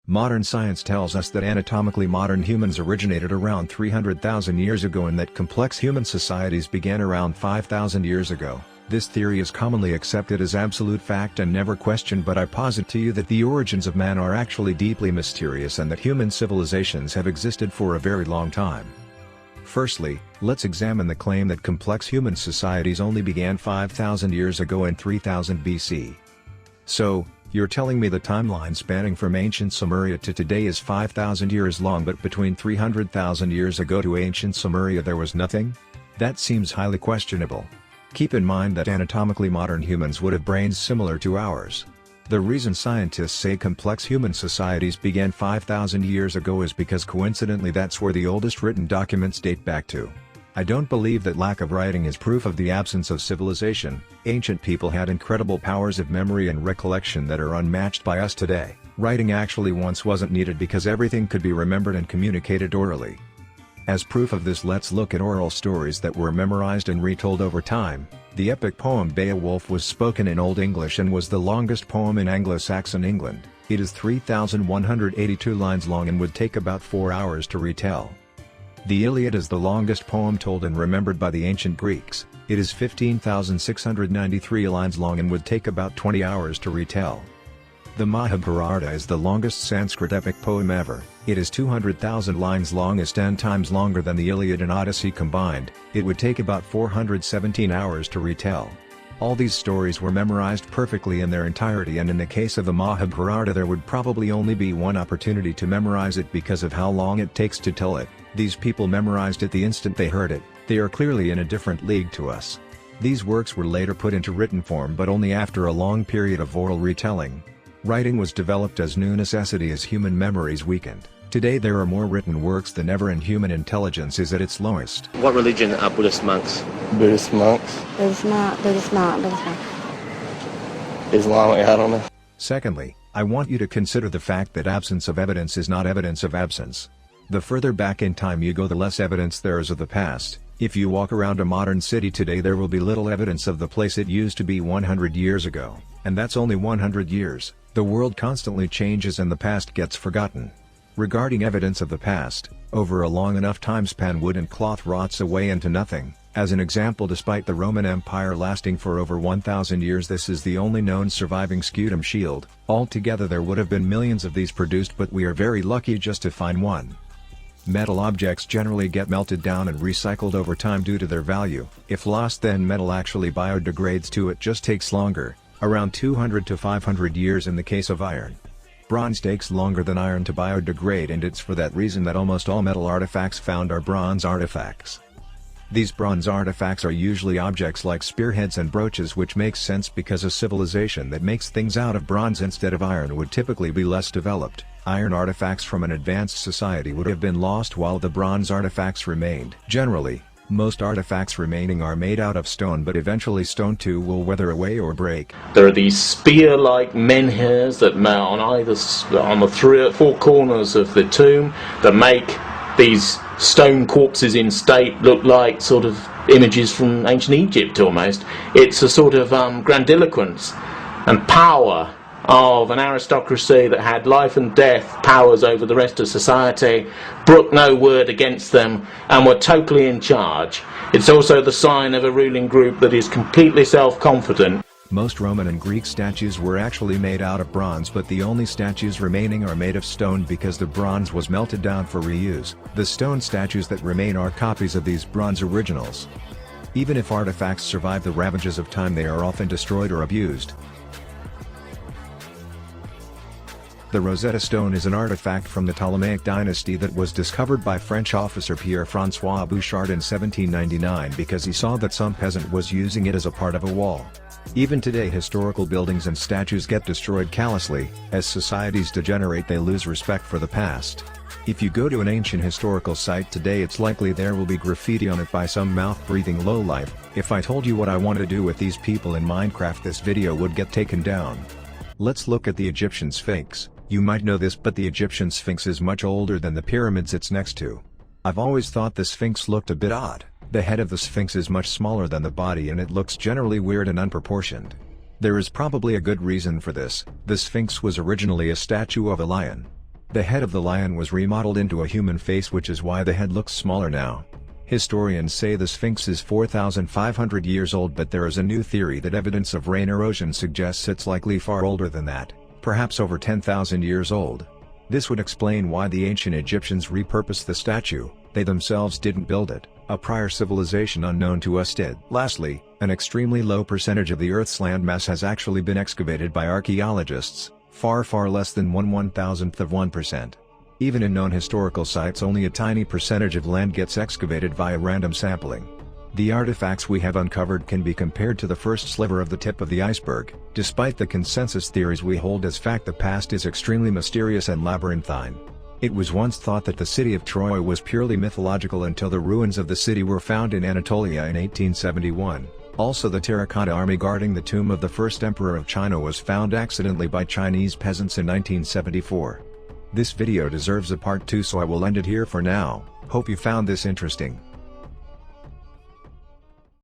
Modern science tells us that anatomically modern humans originated around 300,000 years ago and that complex human societies began around 5,000 years ago. This theory is commonly accepted as absolute fact and never questioned, but I posit to you that the origins of man are actually deeply mysterious and that human civilizations have existed for a very long time. Firstly, let's examine the claim that complex human societies only began 5,000 years ago in 3000 BC. So, you're telling me the timeline spanning from ancient Sumeria to today is 5,000 years long, but between 300,000 years ago to ancient Sumeria there was nothing? That seems highly questionable. Keep in mind that anatomically modern humans would have brains similar to ours. The reason scientists say complex human societies began 5,000 years ago is because coincidentally that's where the oldest written documents date back to. I don't believe that lack of writing is proof of the absence of civilization. Ancient people had incredible powers of memory and recollection that are unmatched by us today. Writing actually once wasn't needed because everything could be remembered and communicated orally. As proof of this, let's look at oral stories that were memorized and retold over time. The epic poem Beowulf was spoken in Old English and was the longest poem in Anglo-Saxon England. It is 3,182 lines long and would take about 4 hours to retell. The Iliad is the longest poem told and remembered by the ancient Greeks. It is 15,693 lines long and would take about 20 hours to retell. The Mahabharata is the longest Sanskrit epic poem ever. It is 200,000 lines long, is 10 times longer than the Iliad and Odyssey combined. It would take about 417 hours to retell. All these stories were memorized perfectly in their entirety, and in the case of the Mahabharata there would probably only be one opportunity to memorize it because of how long it takes to tell it. These people memorized it the instant they heard it. They are clearly in a different league to us. These works were later put into written form, but only after a long period of oral retelling. Writing was developed as new necessity as human memories weakened. Today there are more written works than ever and human intelligence is at its lowest. What religion are Buddhist monks? Buddhist monks. Buddhist monk. Islamic, I don't know. Secondly, I want you to consider the fact that absence of evidence is not evidence of absence. The further back in time you go, the less evidence there is of the past. If you walk around a modern city today, there will be little evidence of the place it used to be 100 years ago. And that's only 100 years. The world constantly changes and the past gets forgotten. Regarding evidence of the past, over a long enough time span wood and cloth rots away into nothing. As an example, despite the Roman Empire lasting for over 1,000 years, this is the only known surviving scutum shield. Altogether there would have been millions of these produced, but we are very lucky just to find one. Metal objects generally get melted down and recycled over time due to their value. If lost, then metal actually biodegrades too. It just takes longer, around 200 to 500 years in the case of iron. Bronze takes longer than iron to biodegrade, and it's for that reason that almost all metal artifacts found are bronze artifacts. These bronze artifacts are usually objects like spearheads and brooches, which makes sense because a civilization that makes things out of bronze instead of iron would typically be less developed. Iron artifacts from an advanced society would have been lost while the bronze artifacts remained. Generally, most artifacts remaining are made out of stone, but eventually stone too will weather away or break. There are these spear-like menhirs that mount on the 3 or 4 corners of the tomb that make these stone corpses in state look like sort of images from ancient Egypt almost. It's a sort of grandiloquence and power of an aristocracy that had life and death powers over the rest of society, brooked no word against them, and were totally in charge. It's also the sign of a ruling group that is completely self-confident. Most Roman and Greek statues were actually made out of bronze, but the only statues remaining are made of stone because the bronze was melted down for reuse. The stone statues that remain are copies of these bronze originals. Even if artifacts survive the ravages of time, they are often destroyed or abused. The Rosetta Stone is an artifact from the Ptolemaic dynasty that was discovered by French officer Pierre-François Bouchard in 1799 because he saw that some peasant was using it as a part of a wall. Even today, historical buildings and statues get destroyed callously. As societies degenerate, they lose respect for the past. If you go to an ancient historical site today, it's likely there will be graffiti on it by some mouth-breathing lowlife. If I told you what I want to do with these people in Minecraft, this video would get taken down. Let's look at the Egyptian Sphinx. You might know this, but the Egyptian Sphinx is much older than the pyramids it's next to. I've always thought the Sphinx looked a bit odd. The head of the Sphinx is much smaller than the body, and it looks generally weird and unproportioned. There is probably a good reason for this. The Sphinx was originally a statue of a lion. The head of the lion was remodeled into a human face, which is why the head looks smaller now. Historians say the Sphinx is 4,500 years old, but there is a new theory that evidence of rain erosion suggests it's likely far older than that, perhaps over 10,000 years old. This would explain why the ancient Egyptians repurposed the statue. They themselves didn't build it, a prior civilization unknown to us did. Lastly, an extremely low percentage of the Earth's landmass has actually been excavated by archaeologists, far less than 1/1000th of 1%. Even in known historical sites, only a tiny percentage of land gets excavated via random sampling. The artifacts we have uncovered can be compared to the first sliver of the tip of the iceberg. Despite the consensus theories we hold as fact, the past is extremely mysterious and labyrinthine. It was once thought that the city of Troy was purely mythological until the ruins of the city were found in Anatolia in 1871. Also, the terracotta army guarding the tomb of the first emperor of China was found accidentally by Chinese peasants in 1974. This video deserves a part 2, so I will end it here for now. Hope you found this interesting.